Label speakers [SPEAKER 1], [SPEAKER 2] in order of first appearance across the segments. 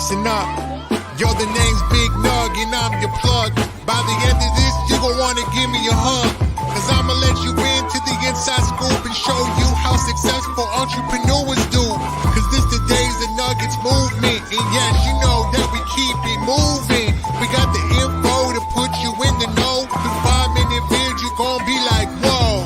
[SPEAKER 1] listen up. Yo, the name's Big Nug and I'm your plug. By the end of this, you gon' wanna give me a hug. Cause I'ma let you into the inside scoop and show you how successful entrepreneurs do. Cause this the days of Nuggets movement. And yes, you know that we keep it moving. We got the info to put you in the know. The 5-minute vid, you gon' be like, whoa.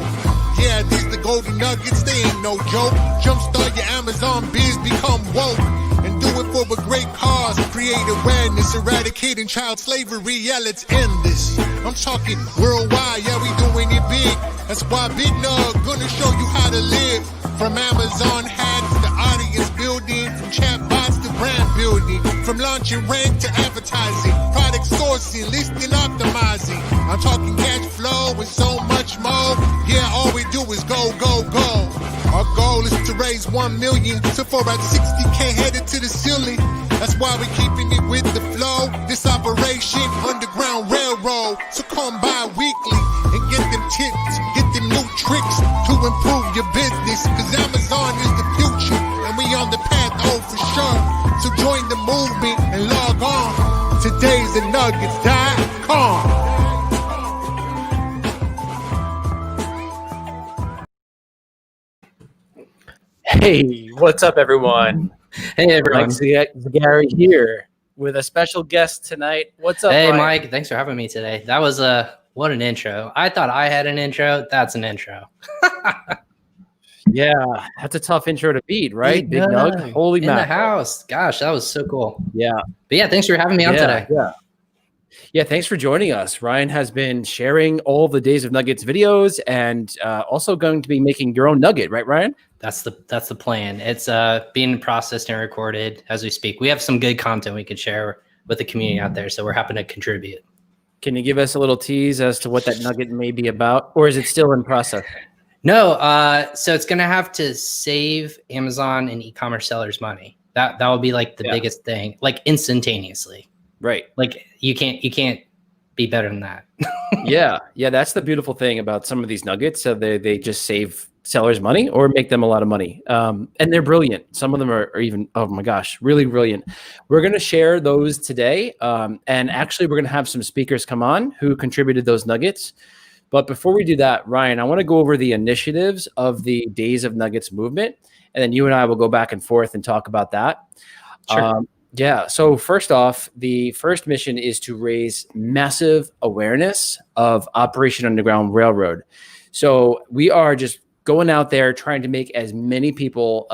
[SPEAKER 1] Yeah, these the golden nuggets, they ain't no joke. Jumpstart your Amazon biz, become woke. And do it for a great cause. Create awareness, eradicating child slavery. Yeah, let's end this. I'm talking worldwide, yeah, we doing it big. That's why Big Nug gonna show you how to live. From Amazon hacks to audience building, from chatbots to brand building, from launching rank to advertising, product sourcing, listing optimizing. I'm talking cash flow and so much more. Yeah, all we do is go, go, go. Our goal is to raise 1 million, so for about 60K headed to the ceiling. That's why we keeping it with the flow. This operation, Underground Railroad. So come by weekly and get them tips, get them new tricks to improve your business. Cause Amazon is the future, and we on the path, oh for sure. So join the movement and log on to daysandnuggets.com.
[SPEAKER 2] Hey, what's up, everyone?
[SPEAKER 3] Hey, everyone.
[SPEAKER 2] Mike Gary here with a special guest tonight. What's up,
[SPEAKER 3] Hey,
[SPEAKER 2] Ryan?
[SPEAKER 3] Mike. Thanks for having me today. That was what an intro. I thought I had an intro. That's an intro.
[SPEAKER 2] Yeah, that's a tough intro to beat, right? Big Nug. Holy
[SPEAKER 3] in
[SPEAKER 2] mackerel.
[SPEAKER 3] the house. Gosh, that was so cool.
[SPEAKER 2] Yeah.
[SPEAKER 3] But yeah, thanks for having me on today.
[SPEAKER 2] Yeah, thanks for joining us. Ryan has been sharing all the Days of Nuggets videos and also going to be making your own nugget, right, Ryan?
[SPEAKER 3] That's the plan. It's being processed and recorded as we speak. We have some good content we could share with the community out there, so we're happy to contribute.
[SPEAKER 2] Can you give us a little tease as to what that nugget may be about, or is it still in process?
[SPEAKER 3] No, so it's gonna have to save Amazon and e-commerce sellers money. That will be like the biggest thing, like instantaneously.
[SPEAKER 2] Right.
[SPEAKER 3] Like you can't be better than that.
[SPEAKER 2] Yeah, that's the beautiful thing about some of these nuggets. So they just save sellers money or make them a lot of money. And they're brilliant. Some of them are even, oh my gosh, really brilliant. We're going to share those today. And actually, we're going to have some speakers come on who contributed those nuggets. But before we do that, Ryan, I want to go over the initiatives of the Days of Nuggets movement. And then you and I will go back and forth and talk about that.
[SPEAKER 3] Sure.
[SPEAKER 2] Yeah. So first off, the first mission is to raise massive awareness of Operation Underground Railroad. So we are just going out there trying to make as many people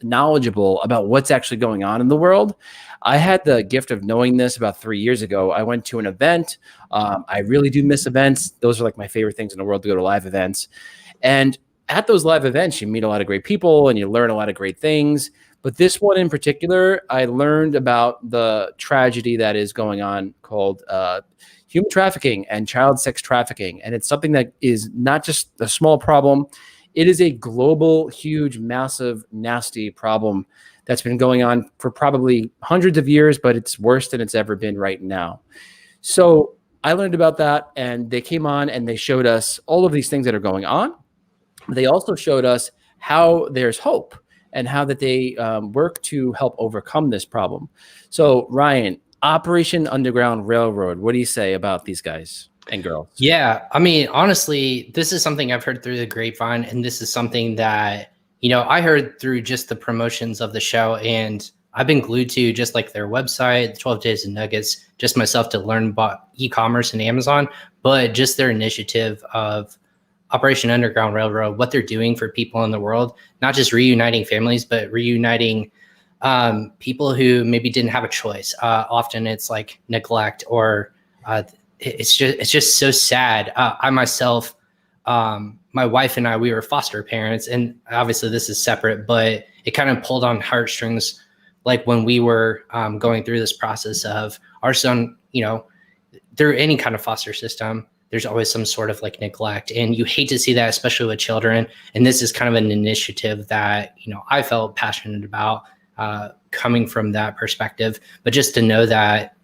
[SPEAKER 2] knowledgeable about what's actually going on in the world. I had the gift of knowing this about 3 years ago. I went to an event. I really do miss events. Those are like my favorite things in the world, to go to live events. And at those live events, you meet a lot of great people and you learn a lot of great things. But this one in particular, I learned about the tragedy that is going on called human trafficking and child sex trafficking. And it's something that is not just a small problem. It is a global, huge, massive, nasty problem that's been going on for probably hundreds of years, but it's worse than it's ever been right now. So I learned about that, and they came on and they showed us all of these things that are going on. They also showed us how there's hope and how that they work to help overcome this problem. So Ryan, Operation Underground Railroad, what do you say about these guys and girls?
[SPEAKER 3] Yeah, I mean, honestly, this is something I've heard through the grapevine, and this is something that, I heard through just the promotions of the show, and I've been glued to just like their website, the 12 Days of Nuggets, just myself to learn about e-commerce and Amazon, but just their initiative of Operation Underground Railroad, what they're doing for people in the world, not just reuniting families, but reuniting people who maybe didn't have a choice. Often it's like neglect or it's just so sad. I myself, my wife and I, we were foster parents, and obviously this is separate, but it kind of pulled on heartstrings. Like when we were going through this process of our son, through any kind of foster system, there's always some sort of like neglect, and you hate to see that, especially with children. And this is kind of an initiative that, I felt passionate about coming from that perspective, but just to know that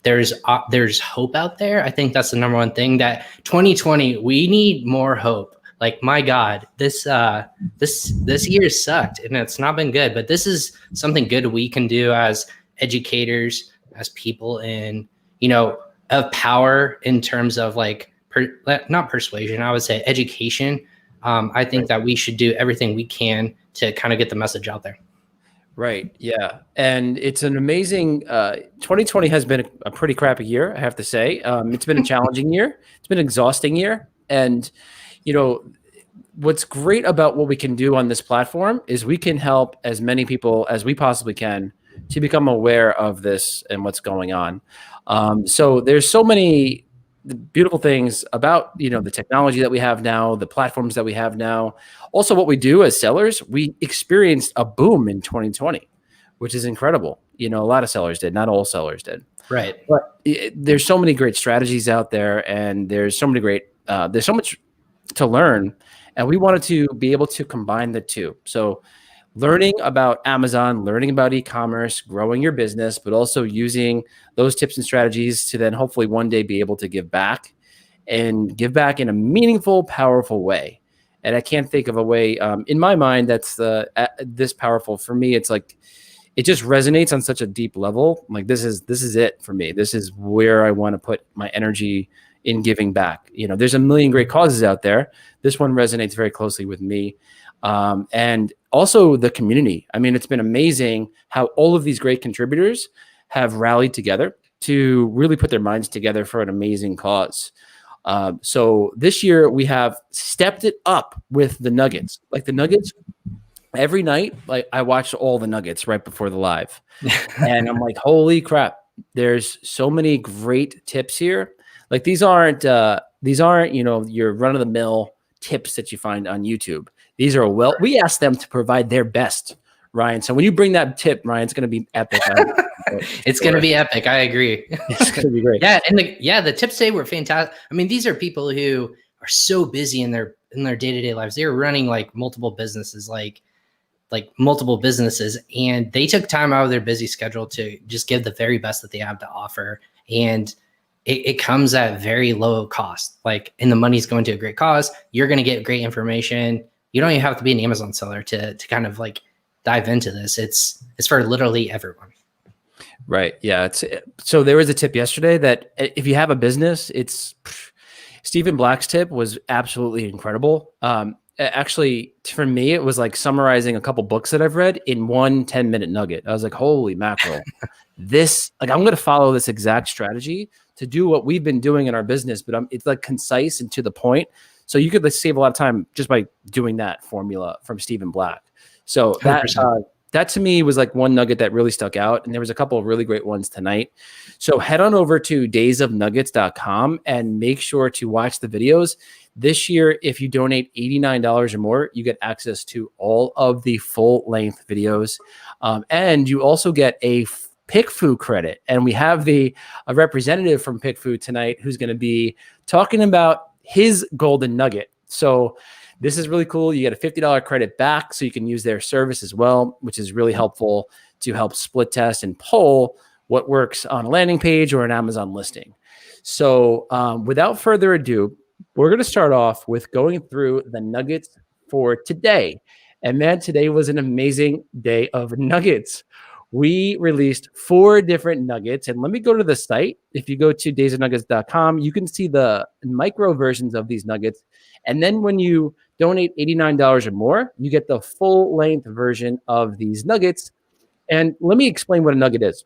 [SPEAKER 3] there's hope out there. I think that's the number one thing. That 2020, we need more hope. Like, my God, this year sucked and it's not been good, but this is something good we can do as educators, as people in, you know, of power in terms of like, not persuasion, I would say education. I think that we should do everything we can to kind of get the message out there.
[SPEAKER 2] Right. Yeah. And it's an amazing, 2020 has been a pretty crappy year, I have to say. It's been a challenging year. It's been an exhausting year. And, you know, what's great about what we can do on this platform is we can help as many people as we possibly can to become aware of this and what's going on. So there's so many beautiful things about, you know, the technology that we have now, the platforms that we have now. Also, what we do as sellers, we experienced a boom in 2020, which is incredible. You know, a lot of sellers did, not all sellers did.
[SPEAKER 3] Right.
[SPEAKER 2] But there's so many great strategies out there, and there's so much to learn, and we wanted to be able to combine the two. So learning about Amazon, learning about e-commerce, growing your business, but also using those tips and strategies to then hopefully one day be able to give back and give back in a meaningful, powerful way. And I can't think of a way in my mind that's this powerful. For me, it's like it just resonates on such a deep level. Like this is it for me. This is where I want to put my energy in giving back. You know, there's a million great causes out there. This one resonates very closely with me. And also the community. I mean, it's been amazing how all of these great contributors have rallied together to really put their minds together for an amazing cause. So this year we have stepped it up with the Nuggets. Like the Nuggets, every night, like I watch all the Nuggets right before the live. And I'm like, holy crap, there's so many great tips here. Like these aren't, you know, your run of the mill tips that you find on YouTube. These are we asked them to provide their best, Ryan. So when you bring that tip, Ryan, it's going to be epic.
[SPEAKER 3] It's going to be epic. I agree.
[SPEAKER 2] It's going to be great.
[SPEAKER 3] Yeah. And the tips today were fantastic. I mean, these are people who are so busy in their day-to-day lives. They're running like multiple businesses, and they took time out of their busy schedule to just give the very best that they have to offer. And it comes at very low cost, like, and the money's going to a great cause. You're going to get great information. You don't even have to be an Amazon seller to kind of like dive into this. It's for literally everyone.
[SPEAKER 2] Right. Yeah. So there was a tip yesterday that if you have a business, Stephen Black's tip was absolutely incredible. Actually, for me, it was like summarizing a couple books that I've read in one 10-minute nugget. I was like, holy mackerel. I'm going to follow this exact strategy to do what we've been doing in our business, but it's like concise and to the point. So you could save a lot of time just by doing that formula from Stephen Black. So that to me was like one nugget that really stuck out. And there was a couple of really great ones tonight. So head on over to daysofnuggets.com and make sure to watch the videos. This year, if you donate $89 or more, you get access to all of the full length videos. And you also get a PickFu credit. And we have a representative from PickFu tonight who's going to be talking about his golden nugget. So this is really cool. You get a $50 credit back so you can use their service as well, which is really helpful to help split test and poll what works on a landing page or an Amazon listing. So without further ado, we're going to start off with going through the nuggets for today. And man, today was an amazing day of nuggets. We released 4 different nuggets. And let me go to the site. If you go to daysofnuggets.com, you can see the micro versions of these nuggets. And then when you donate $89 or more, you get the full length version of these nuggets. And let me explain what a nugget is.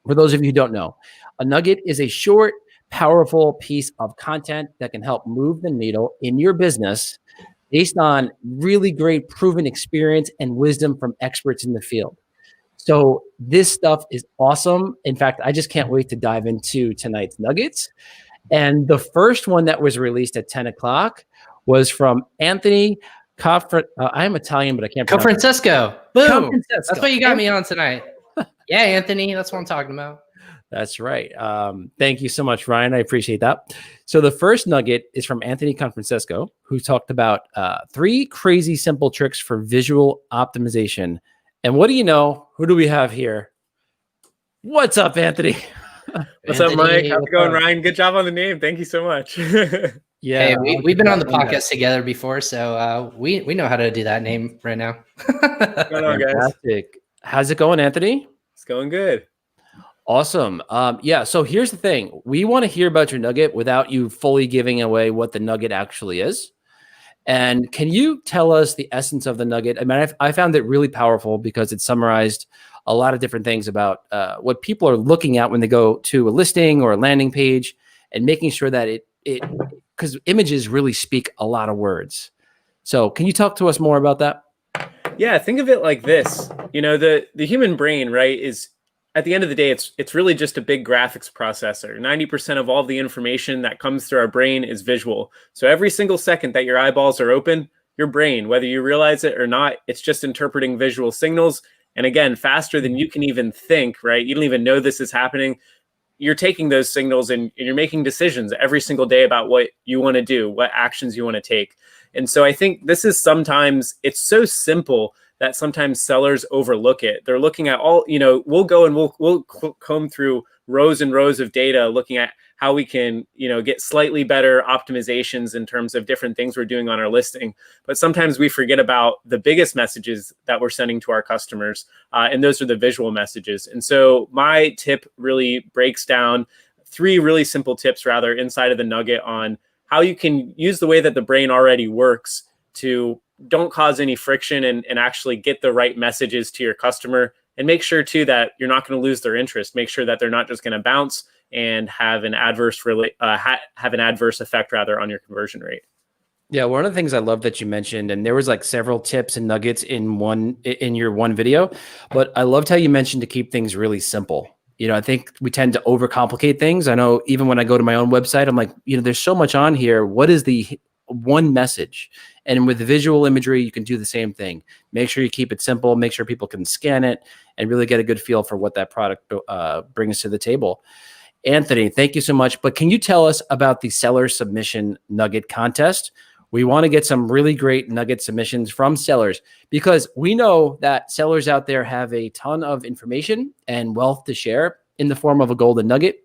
[SPEAKER 2] For those of you who don't know, a nugget is a short, powerful piece of content that can help move the needle in your business based on really great proven experience and wisdom from experts in the field. So this stuff is awesome. In fact, I just can't wait to dive into tonight's nuggets. And the first one that was released at 10 o'clock was from Anthony I'm Italian, but I can't pronounce it.
[SPEAKER 3] Confrancesco. Boom. That's what you got me on tonight. Yeah, Anthony, that's what I'm talking about.
[SPEAKER 2] That's right. Thank you so much, Ryan. I appreciate that. So the first nugget is from Anthony Confrancesco, who talked about 3 crazy simple tricks for visual optimization. And what do you know? Who do we have here? What's up, Anthony?
[SPEAKER 4] What's up, Mike? How's it going, Ryan? Good job on the name. Thank you so much.
[SPEAKER 2] Yeah,
[SPEAKER 3] hey, we've been on the podcast together before, so we know how to do that name right now.
[SPEAKER 4] What's going on, guys?
[SPEAKER 2] Fantastic. How's it going, Anthony?
[SPEAKER 4] It's going good.
[SPEAKER 2] Awesome. Yeah. So here's the thing. We want to hear about your nugget without you fully giving away what the nugget actually is. And can you tell us the essence of the nugget? I mean, I found it really powerful because it summarized a lot of different things about what people are looking at when they go to a listing or a landing page, and making sure that it because images really speak a lot of words. So can you talk to us more about that?
[SPEAKER 4] Yeah, think of it like this. You know, the human brain, right, is at the end of the day, it's really just a big graphics processor. 90% of all the information that comes through our brain is visual. So every single second that your eyeballs are open, your brain, whether you realize it or not, it's just interpreting visual signals. And again, faster than you can even think, right? You don't even know this is happening. You're taking those signals and you're making decisions every single day about what you want to do, what actions you want to take. And so I think this is sometimes, it's so simple that sometimes sellers overlook it. They're looking at all, you know, we'll go and we'll comb through rows and rows of data looking at how we can, you know, get slightly better optimizations in terms of different things we're doing on our listing. But sometimes we forget about the biggest messages that we're sending to our customers. And those are the visual messages. And so my tip really breaks down 3 really simple tips rather inside of the nugget on how you can use the way that the brain already works to don't cause any friction and actually get the right messages to your customer, and make sure too that you're not going to lose their interest. Make sure that they're not just going to bounce and have an adverse effect rather on your conversion rate.
[SPEAKER 2] Yeah, one of the things I love that you mentioned, and there was like several tips and nuggets in your one video, but I loved how you mentioned to keep things really simple. You know, I think we tend to overcomplicate things. I know even when I go to my own website, I'm like, you know, there's so much on here. What is the one message? And with the visual imagery, you can do the same thing. Make sure you keep it simple. Make sure people can scan it and really get a good feel for what that product brings to the table. Anthony, thank you so much. But can you tell us about the seller submission nugget contest? We want to get some really great nugget submissions from sellers, because we know that sellers out there have a ton of information and wealth to share in the form of a golden nugget.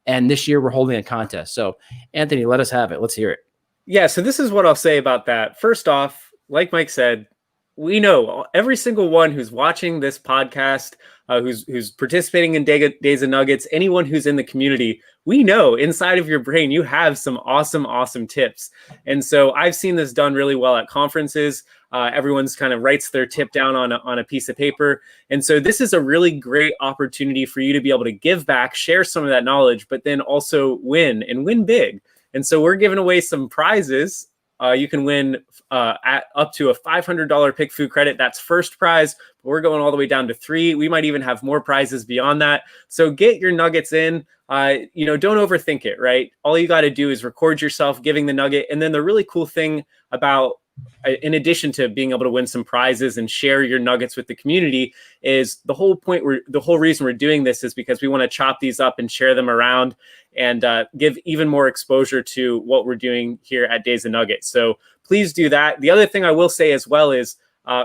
[SPEAKER 2] And this year we're holding a contest. So Anthony, let us have it. Let's hear it.
[SPEAKER 4] Yeah, so this is what I'll say about that. First off, like Mike said, we know every single one who's watching this podcast, who's participating in Days of Nuggets, anyone who's in the community, we know inside of your brain you have some awesome tips. And so I've seen this done really well at conferences. Everyone's kind of writes their tip down on a piece of paper. And so this is a really great opportunity for you to be able to give back, share some of that knowledge, but then also win and win big. And so we're giving away some prizes. You can win at up to a $500 Pick Food credit. That's first prize. But we're going all the way down to 3. We might even have more prizes beyond that. So get your nuggets in. You know, don't overthink it, right? All you got to do is record yourself giving the nugget. And then the really cool thing about, in addition to being able to win some prizes and share your nuggets with the community, is the whole reason we're doing this is because we want to chop these up and share them around and give even more exposure to what we're doing here at Days of Nuggets. So please do that. The other thing I will say as well is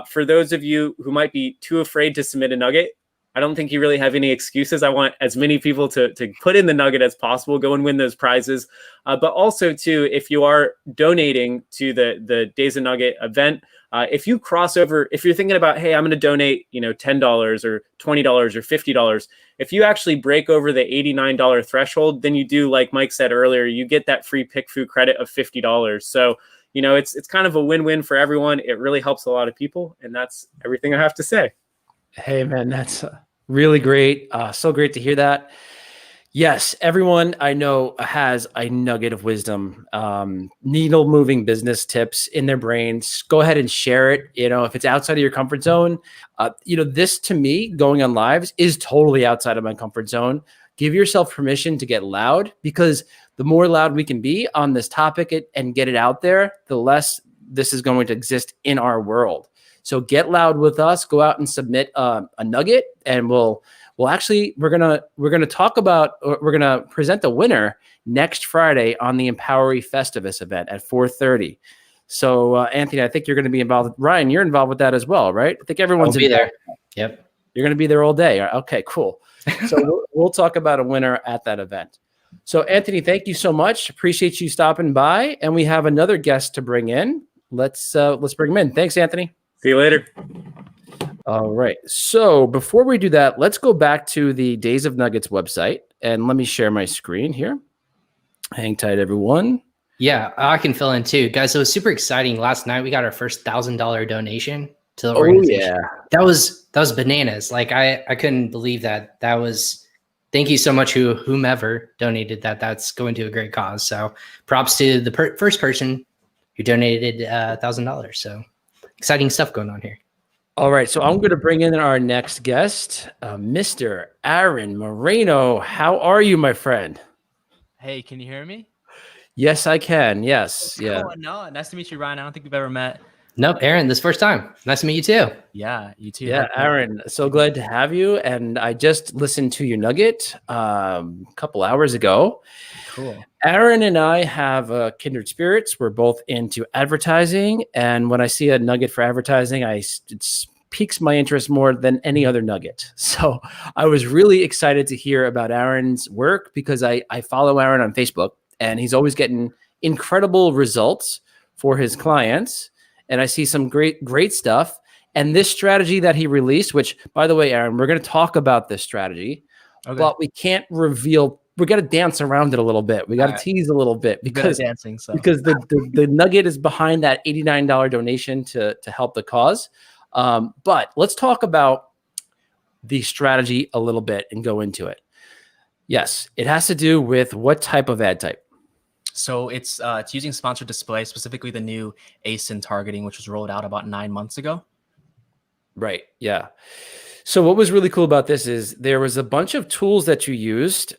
[SPEAKER 4] for those of you who might be too afraid to submit a nugget, I don't think you really have any excuses. I want as many people to put in the nugget as possible, go and win those prizes. But also too, if you are donating to the Days of Nugget event, if you cross over, if you're thinking about, hey, I'm going to donate, you know, $10 or $20 or $50, if you actually break over the $89 threshold, then you do, like Mike said earlier, you get that free Pick Food credit of $50. So, you know, it's kind of a win-win for everyone. It really helps a lot of people. And that's everything I have to say.
[SPEAKER 2] Hey, man, that's really great. So great to hear that. Yes, everyone I know has a nugget of wisdom, needle moving business tips in their brains. Go ahead and share it. You know, if it's outside of your comfort zone, you know, this to me going on lives is totally outside of my comfort zone. Give yourself permission to get loud, because the more loud we can be on this topic and get it out there, the less this is going to exist in our world. So get loud with us. Go out and submit a nugget, and we're gonna talk about, we're gonna present the winner next Friday on the Empowery Festivus event at 4:30. So Anthony, I think you're going to be involved. Ryan, you're involved with that as well, right? I think everyone's
[SPEAKER 3] be there. Yep,
[SPEAKER 2] you're going to be there all day. Okay, cool. So we'll talk about a winner at that event. So Anthony, thank you so much. Appreciate you stopping by, and we have another guest to bring in. Let's bring him in. Thanks, Anthony.
[SPEAKER 4] See you later.
[SPEAKER 2] All right. So before we do that, let's go back to the Days of Nuggets website and let me share my screen here. Hang tight, everyone.
[SPEAKER 3] Yeah, I can fill in too, guys. It was super exciting. Last night we got our first $1,000 donation to the
[SPEAKER 2] Oh,
[SPEAKER 3] organization.
[SPEAKER 2] yeah.
[SPEAKER 3] That was bananas. Like I couldn't believe that. That was. Thank you so much, whomever donated that. That's going to a great cause. So props to the first person who donated $1,000. So exciting stuff going on here.
[SPEAKER 2] All right. So I'm going to bring in our next guest, Mr. Aaron Moreno. How are you, my friend?
[SPEAKER 5] Hey, can you hear me?
[SPEAKER 2] Yes, I can. Yes.
[SPEAKER 5] What's
[SPEAKER 2] Yeah.
[SPEAKER 5] going on? Nice to meet you, Ryan. I don't think we've ever met.
[SPEAKER 3] Nope, Aaron, this first time. Nice to meet you too.
[SPEAKER 5] Yeah, you too.
[SPEAKER 2] Yeah, Aaron, so glad to have you. And I just listened to your Nugget a couple hours ago.
[SPEAKER 5] Cool.
[SPEAKER 2] Aaron and I have kindred spirits. We're both into advertising. And when I see a Nugget for advertising, it piques my interest more than any other Nugget. So I was really excited to hear about Aaron's work because I follow Aaron on Facebook and he's always getting incredible results for his clients. And I see some great stuff. And this strategy that he released, which, by the way, Aaron, we're going to talk about this strategy, but we can't reveal. We got to dance around it a little bit. We got to tease a little bit because the Nugget is behind that $89 donation to help the cause. But let's talk about the strategy a little bit and go into it. Yes, it has to do with what type of ad type.
[SPEAKER 5] So it's using sponsored display, specifically the new ASIN targeting, which was rolled out about 9 months ago.
[SPEAKER 2] Right. Yeah. So what was really cool about this is there was a bunch of tools that you used,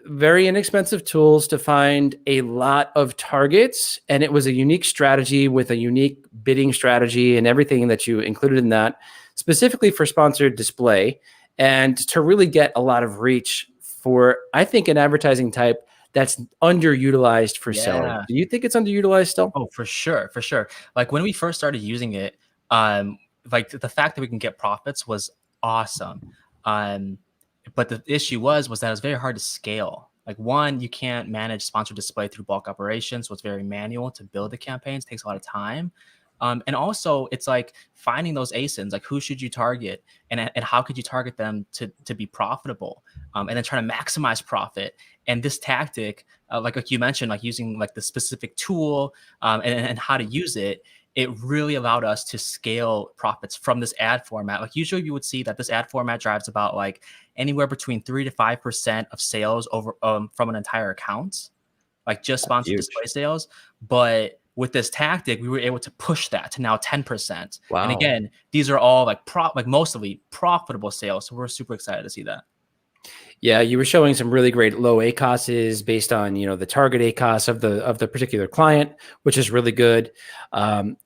[SPEAKER 2] very inexpensive tools to find a lot of targets. And it was a unique strategy with a unique bidding strategy and everything that you included in that, specifically for sponsored display and to really get a lot of reach for, I think, an advertising type that's underutilized for selling. Do you think it's underutilized still?
[SPEAKER 5] Oh, for sure. For sure. Like when we first started using it, like the fact that we can get profits was awesome. But the issue was that it was very hard to scale. Like one, you can't manage sponsored display through bulk operations. So it's very manual to build the campaigns, takes a lot of time. And also it's like finding those ASINs, like who should you target and how could you target them to be profitable, and then trying to maximize profit. And this tactic, like you mentioned, like using like the specific tool and how to use it, it really allowed us to scale profits from this ad format. Like usually you would see that this ad format drives about like anywhere between 3 to 5% of sales over from an entire account, like just sponsored display sales. But with this tactic, we were able to push that to now 10%. Wow. And again, these are all like mostly profitable sales. So we're super excited to see that.
[SPEAKER 2] Yeah, you were showing some really great low ACOSs based on, the target ACOS of the particular client, which is really good.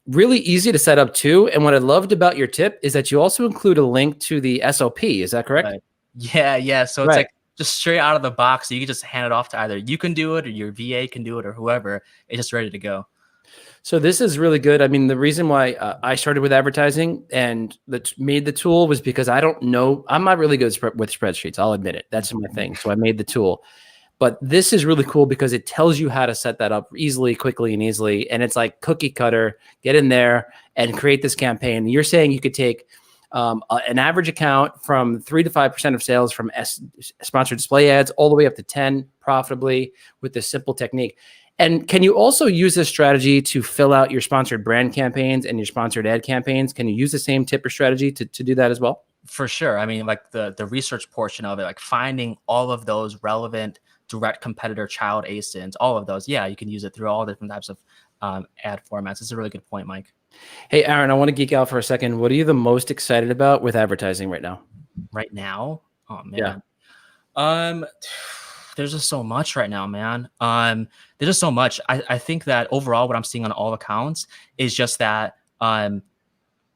[SPEAKER 2] Really easy to set up too. And what I loved about your tip is that you also include a link to the SOP. Is that correct?
[SPEAKER 5] Right. Yeah. So it's like just straight out of the box. So you can just hand it off to either you can do it or your VA can do it or whoever. It's just ready to go.
[SPEAKER 2] So this is really good. I mean, the reason why I started with advertising and made the tool was because I don't know. I'm not really good with spreadsheets. I'll admit it. That's my thing. So I made the tool. But this is really cool because it tells you how to set that up easily, quickly, and easily. And it's like cookie cutter. Get in there and create this campaign. You're saying you could take an average account from 3 to 5% of sales from sponsored display ads all the way up to 10 profitably with this simple technique. And can you also use this strategy to fill out your sponsored brand campaigns and your sponsored ad campaigns? Can you use the same tip or strategy to do that as well?
[SPEAKER 5] For sure. I mean, like the research portion of it, like finding all of those relevant direct competitor child ASINs, all of those. Yeah, you can use it through all different types of ad formats. It's a really good point, Mike. Hey,
[SPEAKER 2] Aaron, I want to geek out for a second. What are you the most excited about with advertising right now?
[SPEAKER 5] Right now? Oh, man. Yeah. There's just so much right now, man. There's just so much. I think that overall what I'm seeing on all accounts is just that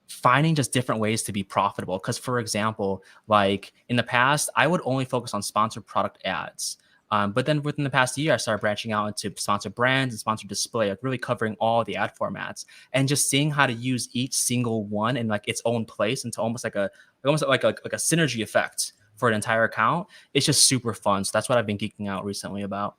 [SPEAKER 5] finding just different ways to be profitable. Because for example, like in the past, I would only focus on sponsored product ads. But then within the past year, I started branching out into sponsored brands and sponsored display, like really covering all the ad formats and just seeing how to use each single one in like its own place into almost like a synergy effect for an entire account. It's just super fun. So that's what I've been geeking out recently about.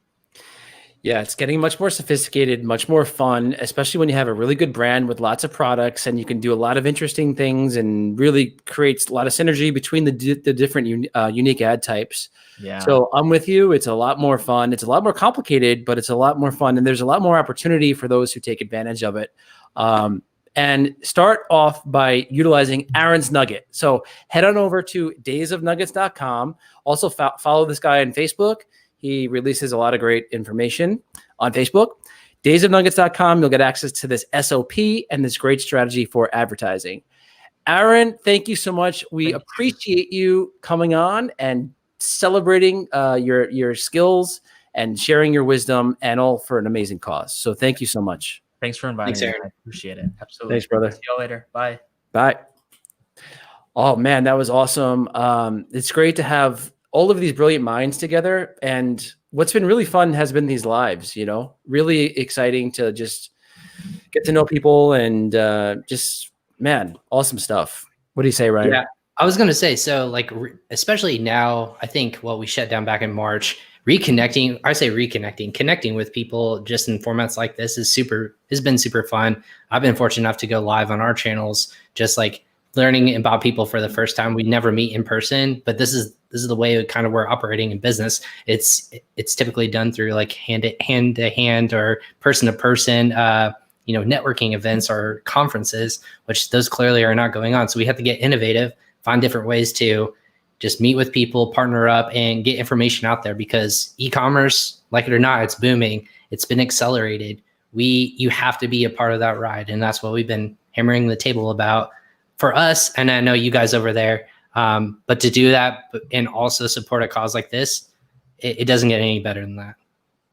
[SPEAKER 2] Yeah, it's getting much more sophisticated, much more fun, especially when you have a really good brand with lots of products and you can do a lot of interesting things and really creates a lot of synergy between the different unique ad types.
[SPEAKER 5] Yeah.
[SPEAKER 2] So I'm with you. It's a lot more fun. It's a lot more complicated, but it's a lot more fun. And there's a lot more opportunity for those who take advantage of it. And start off by utilizing Aaron's Nugget. So head on over to daysofnuggets.com. Also follow this guy on Facebook. He releases a lot of great information on Facebook. Daysofnuggets.com. You'll get access to this SOP and this great strategy for advertising. Aaron, thank you so much. We appreciate you coming on and celebrating your skills and sharing your wisdom, and all for an amazing cause. So thank you so much.
[SPEAKER 5] Thanks for inviting me.
[SPEAKER 3] Aaron.
[SPEAKER 5] I appreciate it. Absolutely.
[SPEAKER 2] Thanks, brother.
[SPEAKER 5] See you later. Bye.
[SPEAKER 2] Bye. Oh man, that was awesome. It's great to have all of these brilliant minds together. And what's been really fun has been these lives, really exciting to just get to know people and just, man, awesome stuff. What do you say, Ryan?
[SPEAKER 3] Yeah, I was going to say, so like, especially now, I think what we shut down back in March, connecting with people just in formats like this has been super fun. I've been fortunate enough to go live on our channels, just like learning about people for the first time. We never meet in person, but this is the way kind of we're operating in business. It's typically done through like hand to hand or person to person, networking events or conferences, which those clearly are not going on. So we have to get innovative, find different ways to just meet with people, partner up, and get information out there, because e-commerce, like it or not, it's booming. It's been accelerated. You have to be a part of that ride. And that's what we've been hammering the table about for us. And I know you guys over there, but to do that and also support a cause like this, it doesn't get any better than that.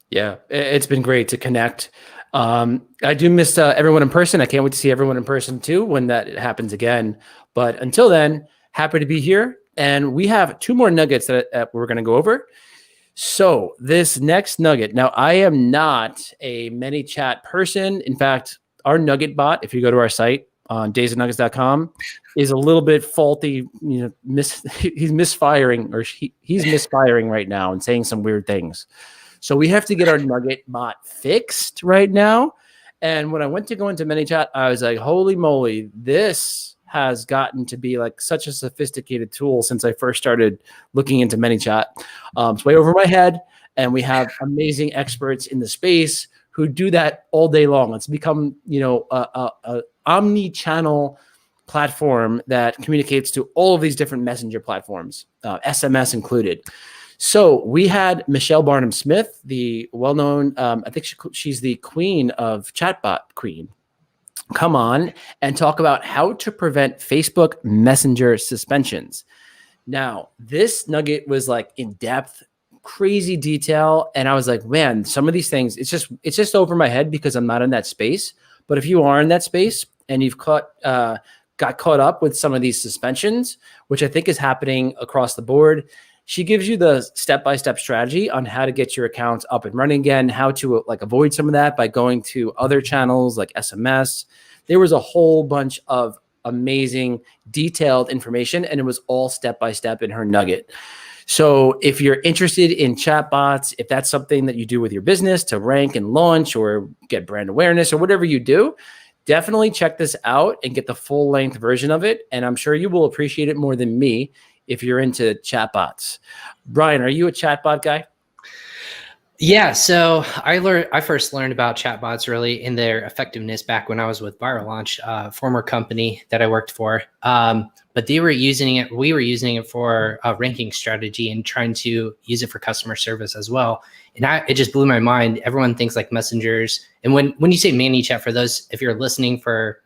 [SPEAKER 2] Yeah, it's been great to connect. I do miss everyone in person. I can't wait to see everyone in person too when that happens again. But until then, happy to be here. And we have 2 more nuggets that we're going to go over. So this next nugget, now I am not a ManyChat person. In fact, our Nugget bot, if you go to our site on daysofnuggets.com, is a little bit faulty. He's misfiring, or he's misfiring right now and saying some weird things. So we have to get our Nugget bot fixed right now. And when I went to go into ManyChat, I was like, holy moly, this has gotten to be like such a sophisticated tool since I first started looking into ManyChat. It's way over my head, and we have amazing experts in the space who do that all day long. It's become, a omni-channel platform that communicates to all of these different messenger platforms, SMS included. So we had Michelle Barnum-Smith, the well-known, I think she's the queen of chatbot queen, come on and talk about how to prevent Facebook Messenger suspensions. Now, this nugget was like in depth, crazy detail. And I was like, man, some of these things, it's just over my head because I'm not in that space. But if you are in that space and you've got caught up with some of these suspensions, which I think is happening across the board, she gives you the step-by-step strategy on how to get your accounts up and running again, how to avoid some of that by going to other channels like SMS. There was a whole bunch of amazing detailed information, and it was all step-by-step in her nugget. So if you're interested in chatbots, if that's something that you do with your business to rank and launch or get brand awareness or whatever you do, definitely check this out and get the full-length version of it. And I'm sure you will appreciate it more than me if you're into chatbots. Brian, are you a chatbot guy?
[SPEAKER 3] Yeah, so I first learned about chatbots really in their effectiveness back when I was with Viral Launch, former company that I worked for. But we were using it for a ranking strategy and trying to use it for customer service as well. And it just blew my mind. Everyone thinks like messengers. And when you say ManyChat, for those, if you're listening for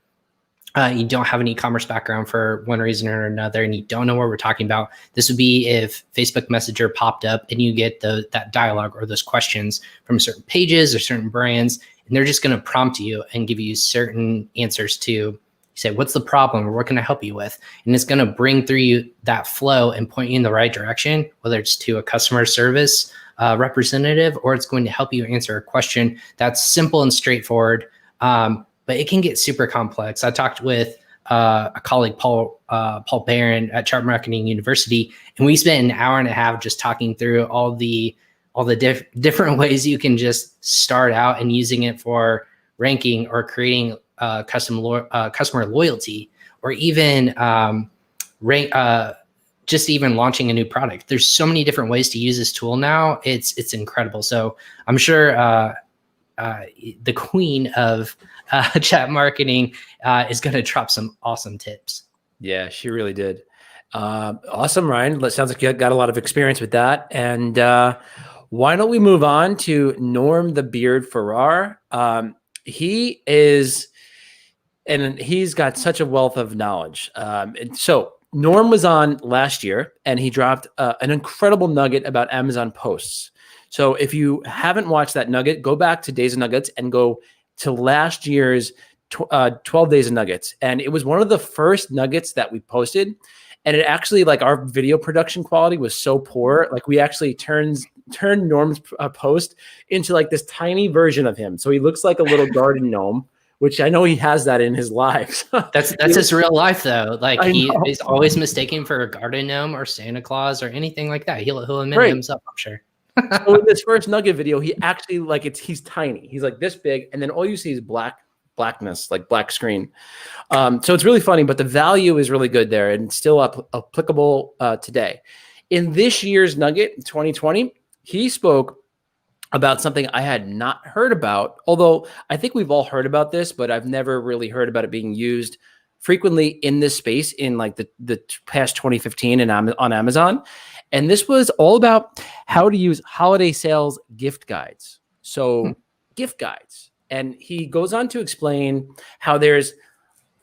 [SPEAKER 3] you don't have an e-commerce background for one reason or another, and you don't know what we're talking about, this would be if Facebook Messenger popped up and you get that dialogue or those questions from certain pages or certain brands, and they're just going to prompt you and give you certain answers to say, what's the problem or what can I help you with? And it's going to bring through you that flow and point you in the right direction, whether it's to a customer service representative, or it's going to help you answer a question that's simple and straightforward. But it can get super complex. I talked with a colleague, Paul Barron at Chart Marketing University, and we spent an hour and a half just talking through all the all the different ways you can just start out and using it for ranking or creating customer loyalty, or even just even launching a new product. There's so many different ways to use this tool now. It's incredible. So I'm sure the queen of chat marketing is going to drop some awesome tips.
[SPEAKER 2] Yeah, she really did. Awesome, Ryan. It sounds like you got a lot of experience with that. And why don't we move on to Norm the Beard Farrar? He is, and he's got such a wealth of knowledge. And so Norm was on last year, and he dropped an incredible nugget about Amazon posts. So if you haven't watched that nugget, go back to Days of Nuggets and go to last year's 12 Days of Nuggets. And it was one of the first nuggets that we posted. And it actually, like, our video production quality was so poor. Like, we actually turned Norm's post into like this tiny version of him. So he looks like a little garden gnome, which I know he has that in his life.
[SPEAKER 3] That's his real life, though. Like, he's always mistaken for a garden gnome or Santa Claus or anything like that. He'll admit it himself, I'm sure.
[SPEAKER 2] So in this first nugget video, he actually, like, he's tiny. He's like this big, and then all you see is blackness, like black screen. So it's really funny, but the value is really good there and still applicable today. In this year's nugget, 2020, he spoke about something I had not heard about, although I think we've all heard about this, but I've never really heard about it being used frequently in this space in like the past 2015 and on Amazon. And this was all about how to use holiday sales gift guides. So gift guides. And he goes on to explain how there's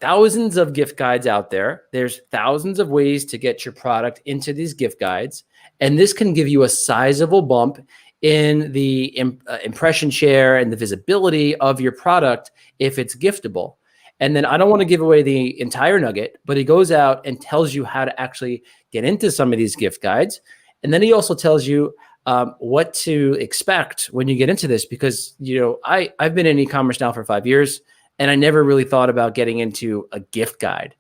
[SPEAKER 2] thousands of gift guides out there. There's thousands of ways to get your product into these gift guides. And this can give you a sizable bump in the impression share and the visibility of your product if it's giftable. And then I don't want to give away the entire nugget, but he goes out and tells you how to actually get into some of these gift guides. And then he also tells you what to expect when you get into this, because, you know, I've been in e-commerce now for 5 years, and I never really thought about getting into a gift guide.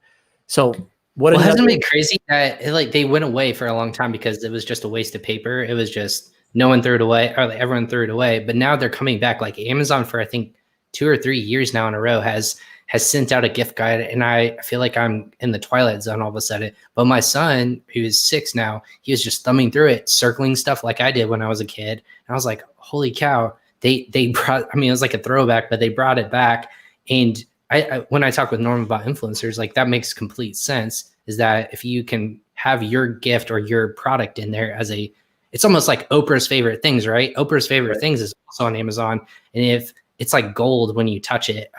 [SPEAKER 2] So
[SPEAKER 3] hasn't it been crazy that they went away for a long time because it was just a waste of paper? It was just no one threw it away, or everyone threw it away. But now they're coming back. Like Amazon for I think 2 or 3 years now in a row has sent out a gift guide, and I feel like I'm in the twilight zone all of a sudden. But my son, who's 6 now, he was just thumbing through it, circling stuff like I did when I was a kid. And I was like, holy cow, they brought, I mean, it was like a throwback, but they brought it back. And I when I talk with Norm about influencers, like, that makes complete sense, is that if you can have your gift or your product in there as it's almost like Oprah's favorite things, right? Oprah's favorite things is also on Amazon. And if it's like gold when you touch it,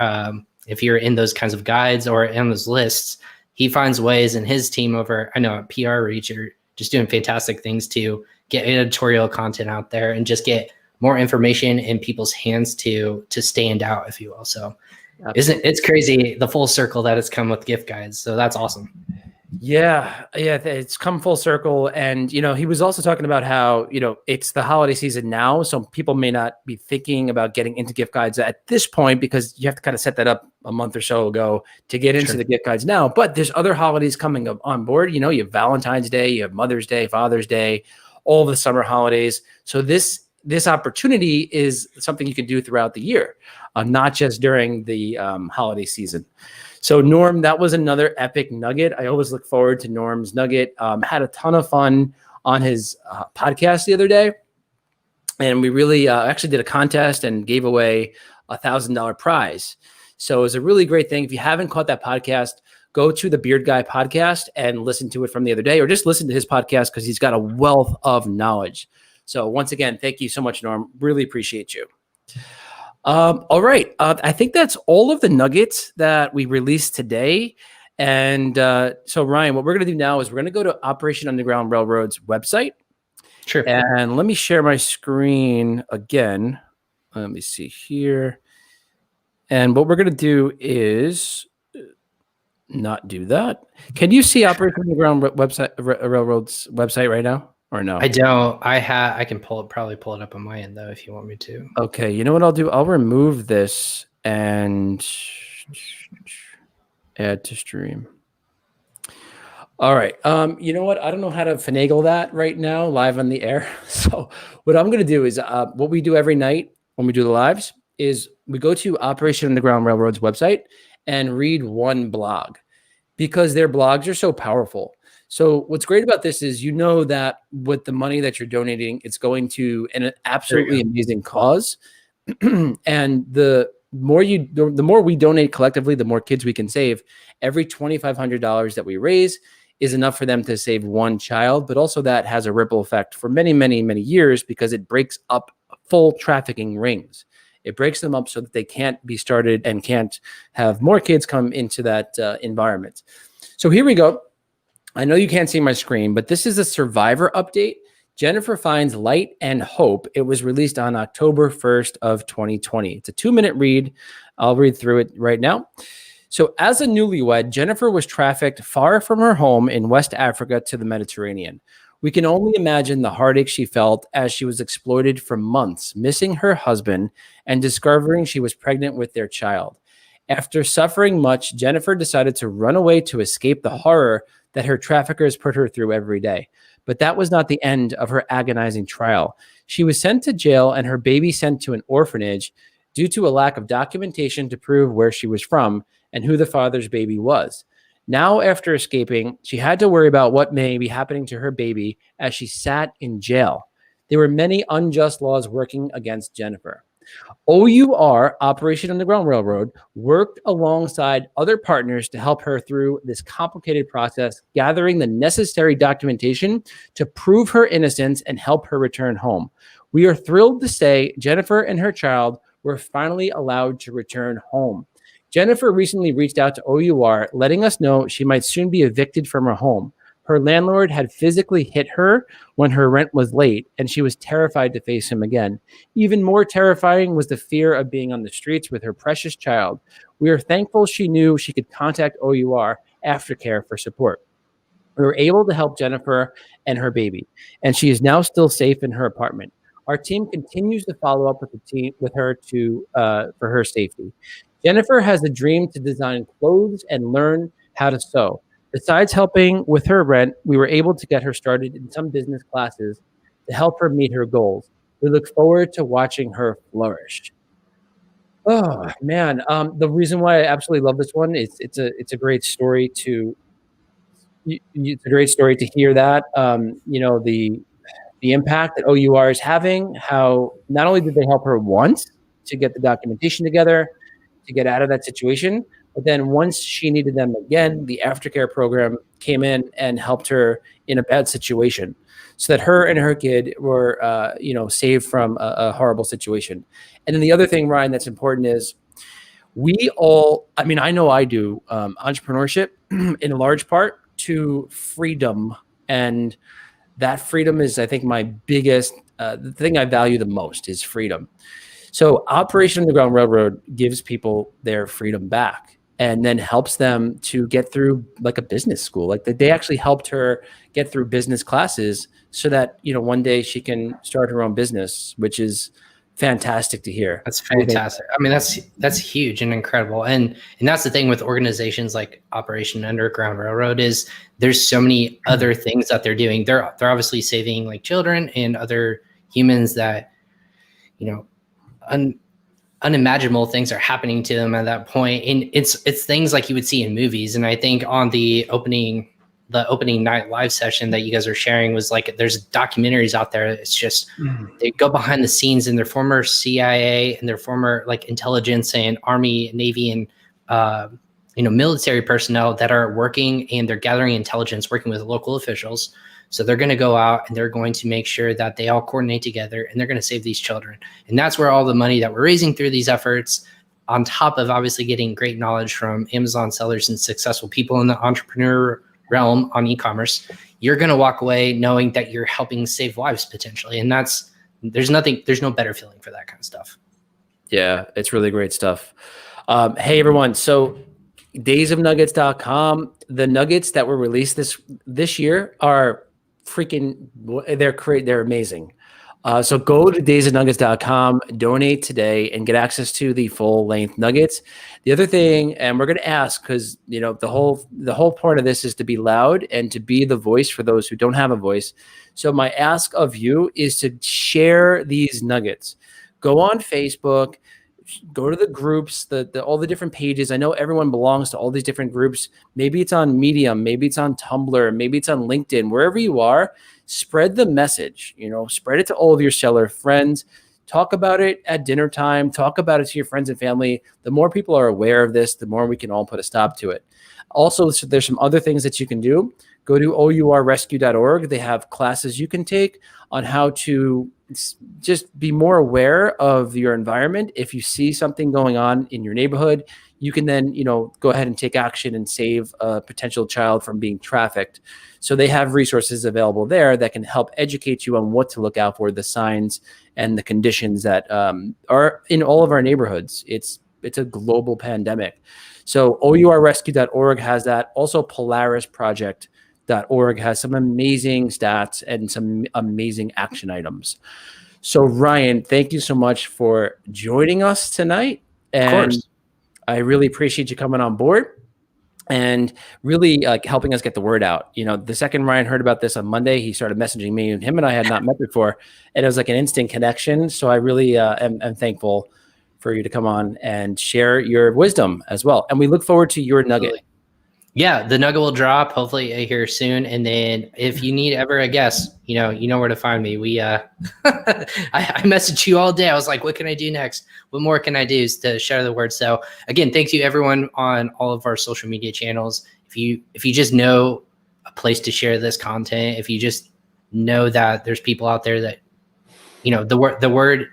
[SPEAKER 3] if you're in those kinds of guides or in those lists, he finds ways, and his team over, I know, at PR Reach are just doing fantastic things to get editorial content out there and just get more information in people's hands to stand out, if you will. So it's crazy the full circle that it's come with gift guides. So that's awesome.
[SPEAKER 2] Yeah, it's come full circle. And, you know, he was also talking about how, you know, it's the holiday season now, so people may not be thinking about getting into gift guides at this point, because you have to kind of set that up a month or so ago to get into the gift guides now. But there's other holidays coming up on board. You know, you have Valentine's Day, you have Mother's Day, Father's Day, all the summer holidays. So this opportunity is something you can do throughout the year, not just during the holiday season. So Norm, that was another epic nugget. I always look forward to Norm's nugget. Had a ton of fun on his podcast the other day. And we really actually did a contest and gave away $1,000 prize. So it was a really great thing. If you haven't caught that podcast, go to the Beard Guy podcast and listen to it from the other day, or just listen to his podcast, because he's got a wealth of knowledge. So once again, thank you so much, Norm. Really appreciate you. All right. I think that's all of the nuggets that we released today. And so, Ryan, what we're going to do now is we're going to go to Operation Underground Railroad's website.
[SPEAKER 3] Sure.
[SPEAKER 2] And let me share my screen again. Let me see here. And what we're going to do is not do that. Can you see Operation Underground Railroad's website right now? Or no?
[SPEAKER 3] I don't. I can probably pull it up on my end, though, if you want me to.
[SPEAKER 2] Okay, you know what I'll do? I'll remove this and add to stream. All right. You know what? I don't know how to finagle that right now live on the air. So what I'm going to do is what we do every night when we do the lives is we go to Operation Underground Railroad's website and read one blog because their blogs are so powerful. So what's great about this is that with the money that you're donating, it's going to an absolutely amazing cause. And the more we donate collectively, the more kids we can save. Every $2,500 that we raise is enough for them to save one child, but also that has a ripple effect for many, many, many years because it breaks up full trafficking rings. It breaks them up so that they can't be started and can't have more kids come into that environment. So here we go. I know you can't see my screen, but this is a survivor update. Jennifer finds light and hope. It was released on October 1st of 2020. It's a 2-minute read. I'll read through it right now. So as a newlywed, Jennifer was trafficked far from her home in West Africa to the Mediterranean. We can only imagine the heartache she felt as she was exploited for months, missing her husband and discovering she was pregnant with their child. After suffering much, Jennifer decided to run away to escape the horror that her traffickers put her through every day. But that was not the end of her agonizing trial. She was sent to jail and her baby sent to an orphanage due to a lack of documentation to prove where she was from and who the father's baby was. Now, after escaping, she had to worry about what may be happening to her baby as she sat in jail. There were many unjust laws working against Jennifer. OUR, Operation Underground Railroad, worked alongside other partners to help her through this complicated process, gathering the necessary documentation to prove her innocence and help her return home. We are thrilled to say Jennifer and her child were finally allowed to return home. Jennifer recently reached out to OUR, letting us know she might soon be evicted from her home. Her landlord had physically hit her when her rent was late, and she was terrified to face him again. Even more terrifying was the fear of being on the streets with her precious child. We are thankful she knew she could contact OUR Aftercare for support. We were able to help Jennifer and her baby, and she is now still safe in her apartment. Our team continues to follow up with her for her safety. Jennifer has a dream to design clothes and learn how to sew. Besides helping with her rent, we were able to get her started in some business classes to help her meet her goals. We look forward to watching her flourish. Oh man, the reason why I absolutely love this one is it's a great story to it's a great story to hear that the impact that OUR is having. How not only did they help her once to get the documentation together to get out of that situation, but then once she needed them again, the aftercare program came in and helped her in a bad situation so that her and her kid were, saved from a horrible situation. And then the other thing, Ryan, that's important is I know I do entrepreneurship in large part to freedom. And that freedom is, I think, my biggest, the thing I value the most is freedom. So Operation Underground Railroad gives people their freedom back and then helps them to get through like a business school. Like they actually helped her get through business classes so that, one day she can start her own business, which is fantastic to hear.
[SPEAKER 3] That's fantastic. I mean, that's huge and incredible. And that's the thing with organizations like Operation Underground Railroad is there's so many other things that they're doing. They're obviously saving like children and other humans that, unimaginable things are happening to them at that point. And it's things like you would see in movies. And I think on the opening night live session that you guys are sharing was like, there's documentaries out there. It's just, they go behind the scenes and their former CIA and their former like intelligence and Army, Navy, and, military personnel that are working and they're gathering intelligence, working with local officials. So they're going to go out and they're going to make sure that they all coordinate together and they're going to save these children. And that's where all the money that we're raising through these efforts, on top of obviously getting great knowledge from Amazon sellers and successful people in the entrepreneur realm on e-commerce, you're going to walk away knowing that you're helping save lives potentially. And there's no better feeling for that kind of stuff.
[SPEAKER 2] Yeah, it's really great stuff. Hey everyone. So daysofnuggets.com, the nuggets that were released this year are freaking, they're amazing. So go to daysofnuggets.com, donate today, and get access to the full-length nuggets. The other thing, and we're going to ask, because the whole point of this is to be loud and to be the voice for those who don't have a voice. So my ask of you is to share these nuggets. Go on Facebook, go to the groups, all the different pages. I know everyone belongs to all these different groups. Maybe it's on Medium, maybe it's on Tumblr, maybe it's on LinkedIn. Wherever you are, spread the message. Spread it to all of your seller friends. Talk about it at dinner time. Talk about it to your friends and family. The more people are aware of this, the more we can all put a stop to it. Also, so there's some other things that you can do. Go to OURrescue.org. They have classes you can take on how to just be more aware of your environment. If you see something going on in your neighborhood, you can then, go ahead and take action and save a potential child from being trafficked. So they have resources available there that can help educate you on what to look out for, the signs and the conditions that are in all of our neighborhoods. It's a global pandemic. So OURrescue.org has that. Also, PolarisProject.org has some amazing stats and some amazing action items. So Ryan, thank you so much for joining us tonight. And
[SPEAKER 3] Of course.
[SPEAKER 2] I really appreciate you coming on board and really helping us get the word out. The second Ryan heard about this on Monday, he started messaging me, and him and I had not met before, and it was like an instant connection. So I really am thankful for you to come on and share your wisdom as well. And we look forward to your nugget.
[SPEAKER 3] Yeah, the nugget will drop hopefully here soon. And then if you need ever a guest, you know where to find me. We I messaged you all day. I was like, what can I do next? What more can I do to share the word? So again, thank you everyone on all of our social media channels. If you just know a place to share this content, if you just know that there's people out there that, the word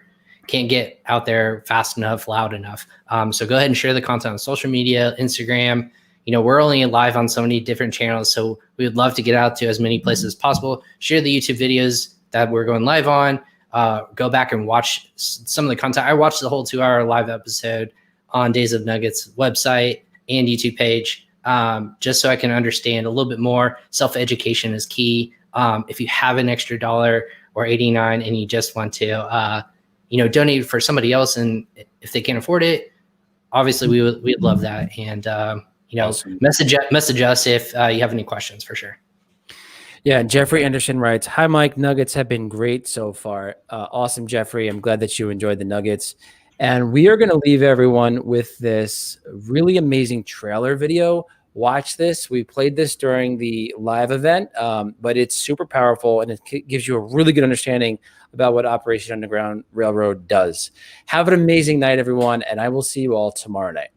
[SPEAKER 3] can't get out there fast enough, loud enough. So go ahead and share the content on social media, Instagram. We're only live on so many different channels, so we would love to get out to as many places as possible. Share the YouTube videos that we're going live on. Go back and watch some of the content. I watched the whole 2-hour live episode on Days of Nuggets website and YouTube page, just so I can understand a little bit more. Self-education is key. If you have an extra $1 or $89 and you just want to, donate for somebody else, and if they can't afford it, obviously we'd love that. And awesome. message us if you have any questions for sure.
[SPEAKER 2] Yeah, Jeffrey Anderson writes, "Hi, Mike. Nuggets have been great so far. Awesome, Jeffrey. I'm glad that you enjoyed the nuggets. And we are going to leave everyone with this really amazing trailer video. Watch this. We played this during the live event, but it's super powerful, and it gives you a really good understanding about what Operation Underground Railroad does. Have an amazing night, everyone, and I will see you all tomorrow night."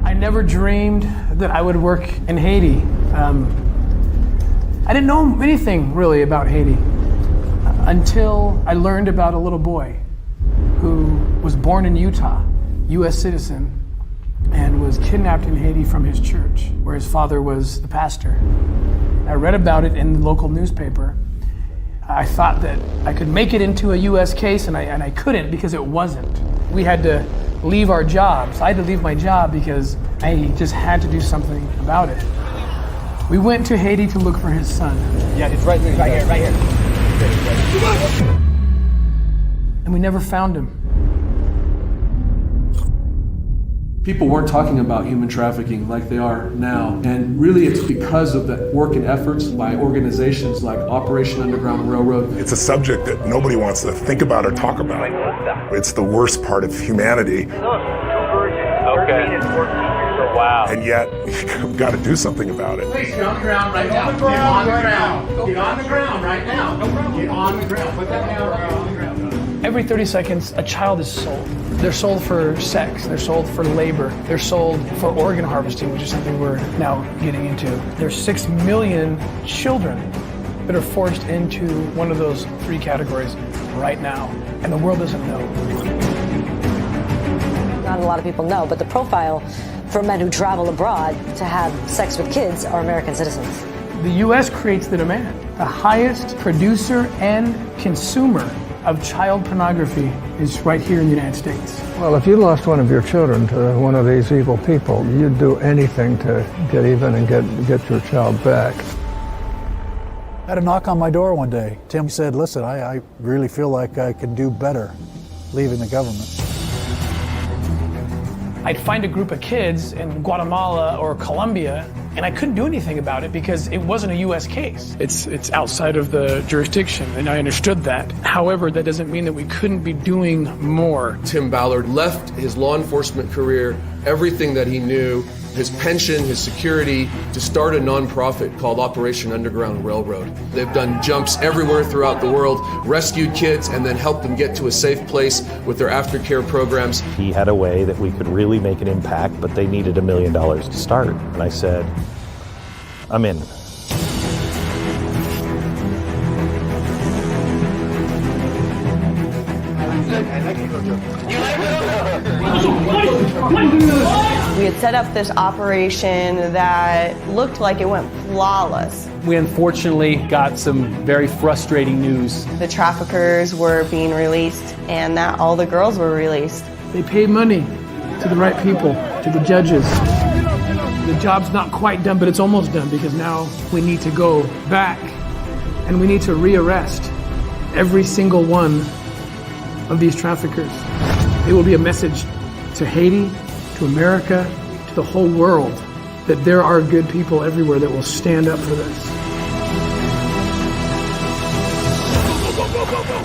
[SPEAKER 6] I never dreamed that I would work in Haiti. I didn't know anything really about Haiti until I learned about a little boy who was born in Utah, U.S. citizen, and was kidnapped in Haiti from his church, where his father was the pastor. I read about it in the local newspaper. I thought that I could make it into a U.S. case, and I couldn't because it wasn't. We had to leave our jobs. I had to leave my job because I just had to do something about it. We went to Haiti to look for his son.
[SPEAKER 7] Yeah, it's right here, right here.
[SPEAKER 6] And we never found him.
[SPEAKER 8] People weren't talking about human trafficking like they are now. And really it's because of the work and efforts by organizations like Operation Underground Railroad.
[SPEAKER 9] It's a subject that nobody wants to think about or talk about. It's the worst part of humanity.
[SPEAKER 7] Okay. Wow.
[SPEAKER 9] And yet, we've got to do something about it.
[SPEAKER 7] Please get on the ground right now. Get on the ground. Get on the ground right now. No problem. Get on the ground. Put that down. Get on the ground.
[SPEAKER 6] Every 30 seconds, a child is sold. They're sold for sex, they're sold for labor, they're sold for organ harvesting, which is something we're now getting into. There's 6 million children that are forced into one of those 3 categories right now, and the world doesn't know.
[SPEAKER 10] Not a lot of people know, but the profile for men who travel abroad to have sex with kids are American citizens.
[SPEAKER 6] The U.S. creates the demand. The highest producer and consumer of child pornography is right here in the United States.
[SPEAKER 11] Well, if you lost one of your children to one of these evil people, you'd do anything to get even and get your child back.
[SPEAKER 12] I had a knock on my door one day. Tim said, listen, I really feel like I can do better leaving the government.
[SPEAKER 6] I'd find a group of kids in Guatemala or Colombia, and I couldn't do anything about it because it wasn't a U.S. case. It's outside of the jurisdiction, and I understood that. However, that doesn't mean that we couldn't be doing more.
[SPEAKER 8] Tim Ballard left his law enforcement career, everything that he knew, his pension, his security, to start a nonprofit called Operation Underground Railroad. They've done jumps everywhere throughout the world, rescued kids, and then helped them get to a safe place with their aftercare programs.
[SPEAKER 13] He had a way that we could really make an impact, but they needed $1 million to start. And I said, I'm in.
[SPEAKER 14] We had set up this operation that looked like it went flawless.
[SPEAKER 15] We unfortunately got some very frustrating news.
[SPEAKER 14] The traffickers were being released and that all the girls were released.
[SPEAKER 6] They paid money to the right people, to the judges. The job's not quite done, but it's almost done because now we need to go back and we need to rearrest every single one of these traffickers. It will be a message to Haiti, to America, to the whole world, that there are good people everywhere that will stand up for this.
[SPEAKER 7] Go, go, go, go, go.